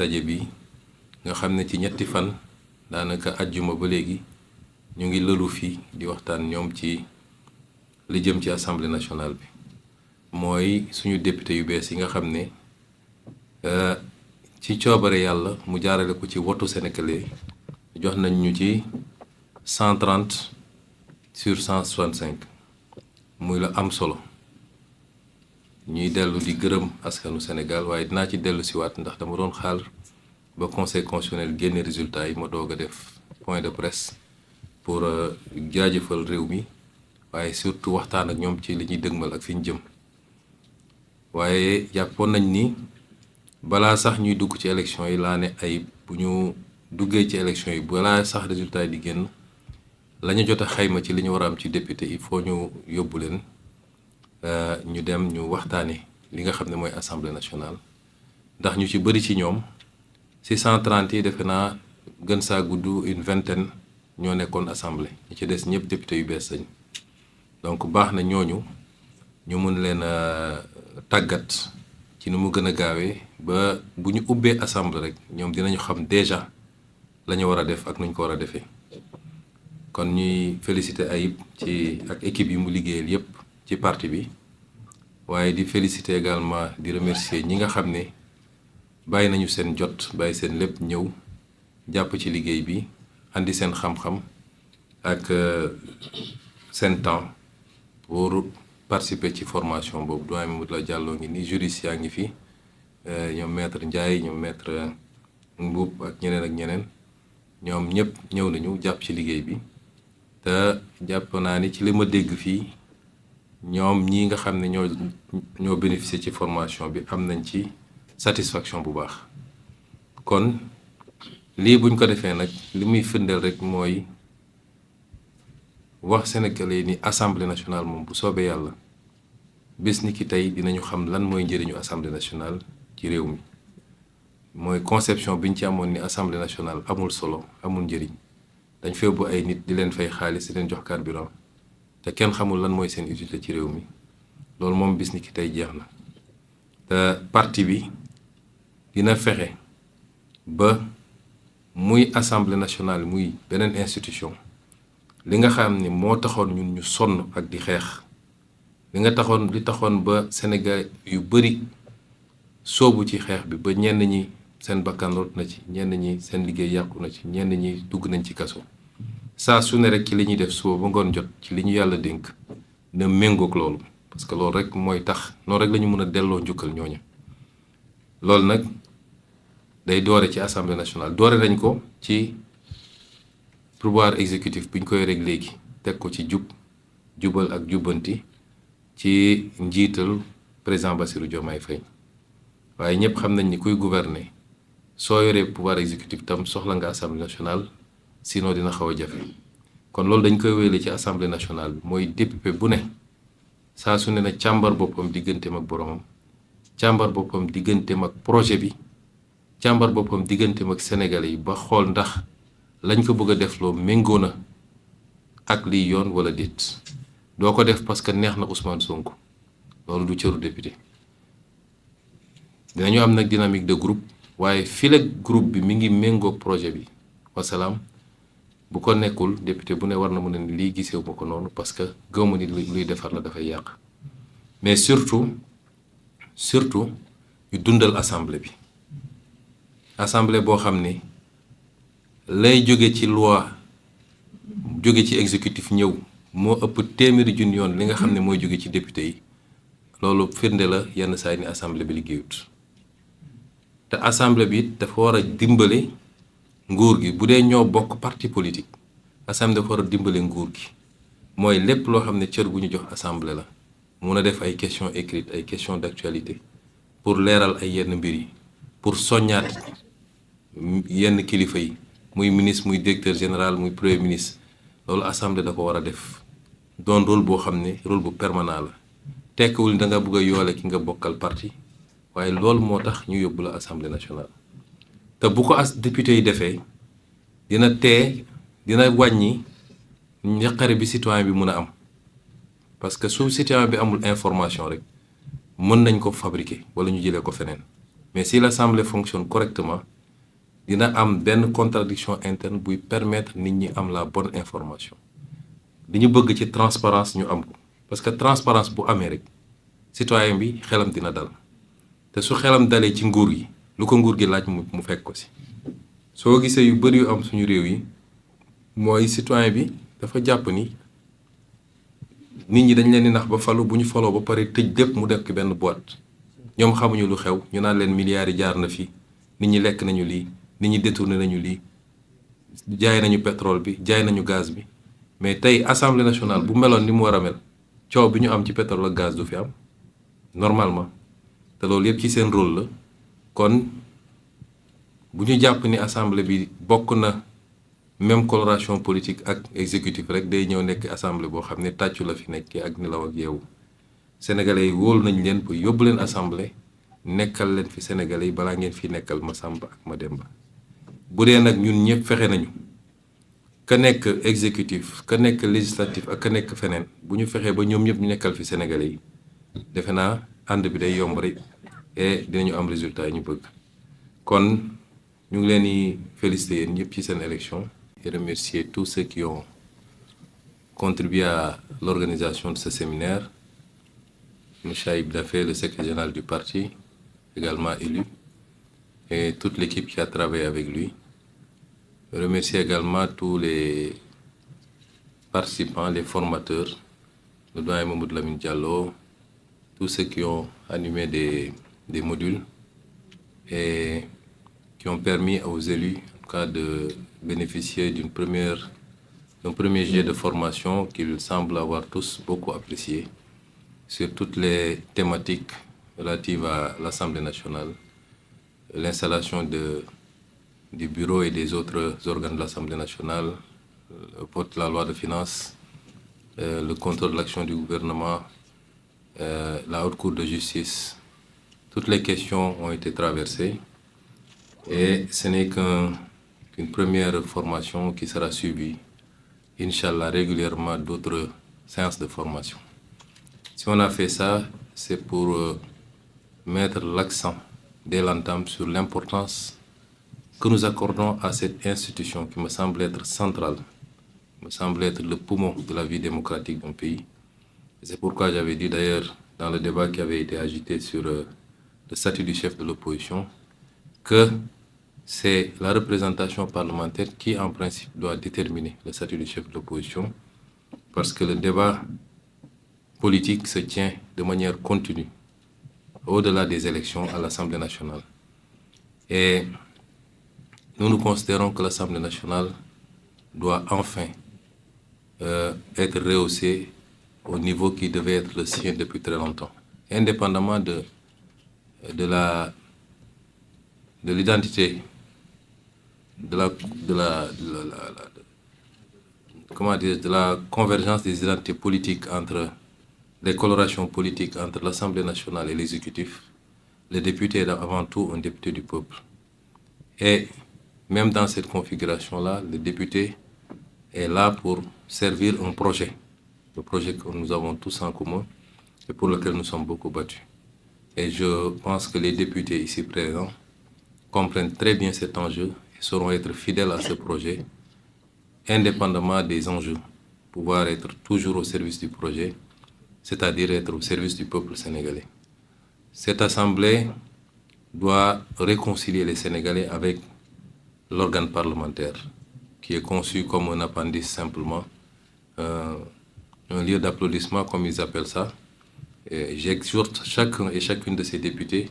ndaje bi nga xam ne ci ñetti fan daanaka àjjuma ba léegi ñu ngi lëlu fii di waxtaan ñoom ci li jëm ci assemblée nationale bi mooy suñu député yu bees yi nga xam ne ci coobare yàlla mu jaarale ko ci wotu sénégalais jox nañ ñu ci 130 sur 165 muy la am solo ñuy dellu di gërëm askanu Sénégal waaye dinaa ci dellu siwaat ndax dama doon xaar ba conseil constitutionnel génne résultat yi ma doog a def point de presse pour jaajëfal réew mi waaye surtout waxtaan ak ñoom ci li ñuy dëgmal ak fi ñu jëm waaye jàppoon nañ ni balaa sax ñuy dugg ci élection yi laa ne ay bu ñu duggee ci élection yi balaa sax résultat yi di génn la ñu jot a xayma ci li ñu war a am ci député il faut ñu yóbbu leen ñu dem ñu waxtaane li nga xam ne mooy assemblée nationale ndax ñu ci bëri ci ñoom si 130 yi defe naa gën saa gudd une vingtaine ñoo nekkoon assemblée ñi ci des ñëpp député yu bees lañ donc baax na ñooñu ñu mun leen a tàggat ci nu mu gën a gaawee ba bu ñu ubbee assemblée rek ñoom dinañu xam déjà la ñu war a def ak nuñ ko war a defee kon ñuy féliciter Ayib ci ak équipe yi mu liggéeyal yépp ci parti bi waaye di féliciter également di remercier ñi nga xam ne bàyyi nañu seen jot bàyyi seen lépp ñëw jàpp ci liggéey bi andi seen xam-xam ak seen temps pour participer ci formation boobu doyen Mamadou la Diallo ngi ni juriste yaa ngi fi ñoom maître Ndiaye ñoom maître Mboup ak ñeneen ñoom ñëpp ñëw nañu jàpp ci liggéey bi te jàpp naa ni ci li ma dégg fii ñoom ñi nga xam ne ñoo bénéficier ci formation bi am nañ ci satisfaction bu baax kon lii buñ ko defee nag li muy firndeel rek mooy wax Sénégalais ni assemblée nationale moom bu soobee yàlla bés ni ki tey dinañu xam lan mooy njëriñu assemblée nationale ci réew mi mooy conception biñ ci amoon ni assemblée nationale amul solo amul njëriñ dañ fee bu ay nit di leen fay xaalis di leen jox carburant te kenn xamul lan mooy seen utilité ci réew mi loolu moom bis ni ki tey jeex na te parti bi dina fexe ba muy assemblée nationale muy beneen institution li nga xam ni moo taxoon ñun ñu sonn ak di xeex li taxoon ba Sénégal yu bari soobu ci xeex bi ba ñenn ñi seen bakkan rot na ci ñenn ñi seen liggéey yàqu na ci ñenn ñi dugg nañ ci kaso saa su ne rek ci li ñuy def suba ba ngoon jot ci li ñu yàlla dénk na méngoog loolu parce que loolu rek mooy tax noonu rek la ñu mën a delloo njukkal ñooña loolu nag day doore ci assemblée nationale doore nañ ko ci pouvoir exécutif bi ñu koy rek léegi teg ko ci jubal ak jubbanti ci njiital président Bassirou Diomaye Faye waaye ñëpp xam nañ ni kuy gouverner soo yoree pouvoir exécutif tam soxla nga assemblée nationale sinon dina xaw a jafe kon loolu dañ koy wéyale ci assemblée nationale bi mooy député bu ne saa su ne na càmbar boppam digganteem ak boromam càmbar boppam digganteem ak projet bi càmbar boppam digganteem ak sénégalais yi ba xool ndax lañ ko bëgg a def loo méngoo na ak liy yoon wala déet doo ko def parce que neex na Ousmane Sonko loolu du cëru député dinañu am nag dynamique de groupe waaye file groupe bi mi ngi méngoog projet bi wasalaam bu ko nekkul député bu ne war na mën a ni lii gisewu ma ko noonu parce que gëwma ni luy defar la dafay yàq mais surtout ñu dundal assemblée bi assemblée boo xam ni lay jóge ci loi jóge ci exécutif ñëw moo ëpp téeméeri junni yoon li nga xam ne mooy jóge ci député yi loolu firnde la yenn saa yi ni assemblée bi liggéeyut te assemblée bi it dafa war a dimbale nguur gi bu dee ñoo bokk parti politique assemblée dafa war a dimbale nguur gi mooy lépp loo xam ne cër bu ñu jox assemblée la mun a def ay questions écrites ay questions d'actualité pour leeral ay yenn mbir yi pour soññaat yenn kilifa yi muy ministre muy directeur général muy premier ministre loolu assemblée da ko war a def doon rôle boo xam ne rôle bu permanent la tekkiwul da nga bëgg a yoole ki nga bokkal parti waaye loolu moo tax ñu yóbbu la assemblée nationale te bu ko député yi defee dina wàññi njaqare bi citoyen bi mun a am parce que su citoyen bi amul information rek mën nañ ko fabriquer wala ñu jëlee ko feneen mais si l'assemblée fonctionne correctement dina am benn contradiction interne buy permettre nit ñi am la bonne information li ñu bëgg ci transparence ñu am ko parce que transparence bu amee rek citoyen bi xelam dina dal te su xelam dalee ci nguur gi lu ko nguur gi laaj mu fekk ko si soo gisee yu bëri yu am suñu réew yi mooy citoyen bi dafa jàpp ni nit ñi dañ leen di nax ba falu bu ñu faloo ba pare tëj lépp mu def ki benn boîte ñoom xamuñu lu xew ñu naan leen milliards yi jaar na fi nit ñi lekk nañu lii nit ñi détourné nañu lii jaay nañu pétrole bi jaay nañu gaz bi mais tey assemblée nationale bu meloon ni mu war a mel coow bi ñu am ci pétrole ak gaz du fi am normalement te loolu yëpp ci seen rôle la kon bu ñu jàpp ni assemblée bi bokk na même coloration politique ak exécutif rek day ñëw nekk assemblée boo xam ne tàccu la fi nekk ak nelaw ak yeewu sénégalais yi wóolu nañ leen pour yóbbu leen assemblée nekkal leen fi sénégalais yi balaa ngeen fi nekkal ma Samba ak ma Demba bu dee nag ñun ñëpp fexe nañu ka nekk exécutif ka nekk législatif ak ka nekk feneen bu ñu fexee ba ñoom ñëpp ñu nekkal fi sénégalais yi defe naa ànd bi day yomb rek et dinañu am résultat yi ñu bëgg kon ñu ngi leen di féliciter yéen ñëpp ci seen élection et remercier tous ceux qui ont contribué à l'organisation de ce séminaire. M. Aïb Dafé, le secrétaire général du parti, également élu, et toute l'équipe qui a travaillé avec lui. Je remercie également tous les participants, les formateurs, le doyen Mamadou Lamine Diallo, tous ceux qui ont animé des modules et qui ont permis aux élus, en tout cas, de bénéficier d'un premier jet de formation qu'ils semblent avoir tous beaucoup apprécié sur toutes les thématiques relatives à l'Assemblée nationale, l'installation du bureau et des autres organes de l'Assemblée nationale, le vote de la loi de finances, le contrôle de l'action du gouvernement, la haute cour de justice. Toutes les questions ont été traversées et ce n'est qu'une première formation qui sera suivie, Inch'Allah, régulièrement d'autres séances de formation. Si on a fait ça, c'est pour mettre l'accent dès l'entame sur l'importance que nous accordons à cette institution qui me semble être centrale, me semble être le poumon de la vie démocratique d'un pays. C'est pourquoi j'avais dit d'ailleurs dans le débat qui avait été agité sur le statut du chef de l'opposition que c'est la représentation parlementaire qui, en principe, doit déterminer le statut du chef de l'opposition parce que le débat politique se tient de manière continue au-delà des élections à l'Assemblée nationale. Et nous considérons que l'Assemblée nationale doit enfin être rehaussée au niveau qui devait être le sien depuis très longtemps, indépendamment de l'identité, de la convergence des identités politiques entre les colorations politiques entre l'Assemblée nationale et l'exécutif. Le député est avant tout un député du peuple. Et même dans cette configuration-là, le député est là pour servir un projet, le projet que nous avons tous en commun et pour lequel nous sommes beaucoup battus. Et je pense que les députés ici présents comprennent très bien cet enjeu et sauront être fidèles à ce projet, indépendamment des enjeux, pouvoir être toujours au service du projet, c'est-à-dire être au service du peuple sénégalais. Cette assemblée doit réconcilier les Sénégalais avec l'organe parlementaire, qui est conçu comme un appendice simplement, un lieu d'applaudissement comme ils appellent ça. J'exhorte chacun et chacune de ces députés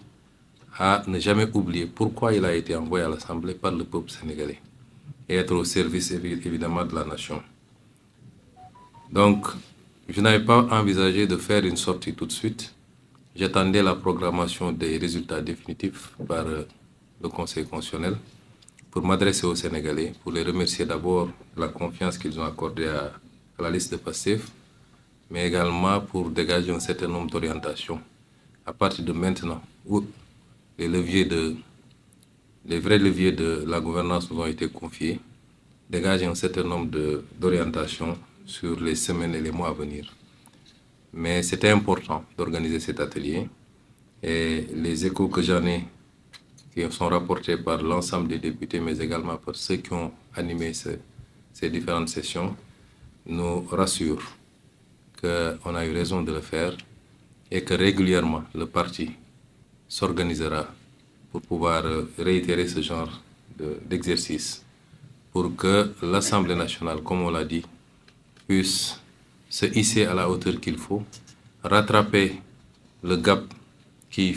à ne jamais oublier pourquoi il a été envoyé à l'Assemblée par le peuple sénégalais et être au service évidemment de la nation. Donc, je n'avais pas envisagé de faire une sortie tout de suite. J'attendais la programmation des résultats définitifs par le Conseil constitutionnel pour m'adresser aux Sénégalais, pour les remercier d'abord de la confiance qu'ils ont accordée à la liste de Pastef, mais également pour dégager un certain nombre d'orientations à partir de maintenant où les vrais leviers de la gouvernance nous ont été confiés, dégager un certain nombre d'orientations sur les semaines et les mois à venir. Mais c'était important d'organiser cet atelier et les échos que j'en ai qui sont rapportés par l'ensemble des députés, mais également par ceux qui ont animé ces différentes sessions, nous rassurent qu'on a eu raison de le faire et que régulièrement le parti s'organisera pour pouvoir réitérer ce genre d'exercice pour que l'Assemblée nationale, comme on l'a dit, puisse se hisser à la hauteur qu'il faut, rattraper le gap qui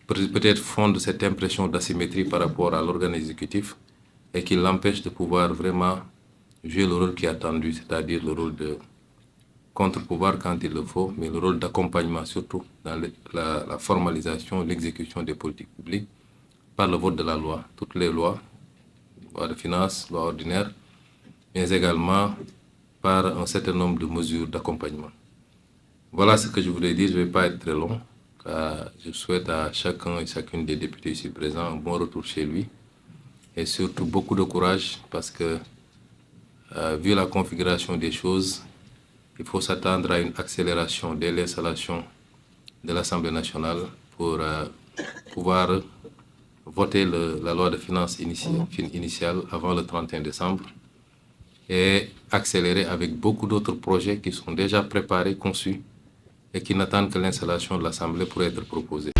peut-être fonde cette impression d'asymétrie par rapport à l'organe exécutif et qui l'empêche de pouvoir vraiment jouer le rôle qui est attendu, c'est-à-dire le rôle de contre-pouvoir quand il le faut, mais le rôle d'accompagnement surtout dans la formalisation, l'exécution des politiques publiques par le vote de la loi. Toutes les lois, loi de finances, loi ordinaire, mais également par un certain nombre de mesures d'accompagnement. Voilà ce que je voulais dire, je ne vais pas être très long, car je souhaite à chacun et chacune des députés ici présents un bon retour chez lui et surtout beaucoup de courage parce que, vu la configuration des choses, il faut s'attendre à une accélération dès l'installation de l'Assemblée nationale pour pouvoir voter la loi de finances initiale avant le 31 décembre et accélérer avec beaucoup d'autres projets qui sont déjà préparés, conçus et qui n'attendent que l'installation de l'Assemblée pour être proposés.